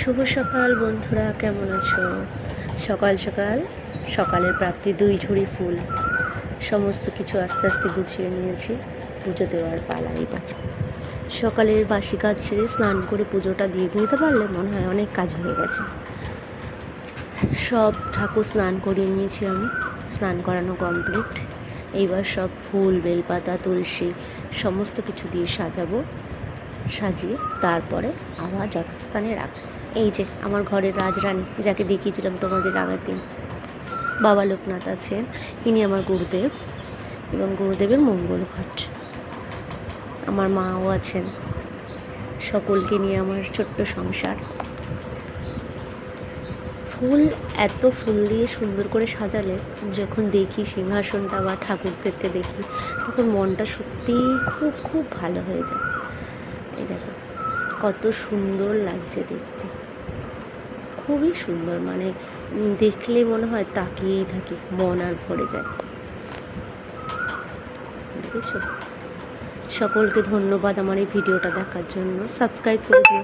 শুভ সকাল বন্ধুরা, কেমন আছো? সকাল সকাল সকালের প্রাপ্তি 2 ঝুড়ি ফুল, সমস্ত কিছু আস্তে আস্তে গুছিয়ে নিয়েছি। পুজো দেওয়ার পালা এবার। সকালের বাসি কাজ ছেড়ে স্নান করে পুজোটা দিয়ে দিতে পারলে মনে হয় অনেক কাজ হয়ে গেছে। সব ঠাকুর স্নান করিয়ে নিয়েছি আমি, স্নান করানো কমপ্লিট। এইবার সব ফুল, বেলপাতা, তুলসী সমস্ত কিছু দিয়ে সাজাবো। সাজিয়ে তারপরে আবার যথাস্থানে রাখবো। এই যে আমার ঘরের রাজরানী, যাকে দেখিয়েছিলাম তোমাদের আগের দিন, বাবা লোকনাথ আছেন, ইনি আমার গুরুদেব এবং গুরুদেবের মঙ্গল ঘট। আমার মাও আছেন। সকলকে নিয়ে আমার ছোট্ট সংসার। ফুল, এত ফুল দিয়ে সুন্দর করে সাজালে যখন দেখি সিংহাসনটা বা ঠাকুরদেরকে দেখি, তখন মনটা সত্যিই খুব খুব ভালো হয়ে যায়। এই দেখো কত সুন্দর লাগছে দেখতে, খুবই সুন্দর। মানে দেখলে মনে হয় তাকিয়েই থাকি, মন আর ভরে যায়। দেখেছো? সকলকে ধন্যবাদ আমার এই ভিডিওটা দেখার জন্য। সাবস্ক্রাইব করে দিও।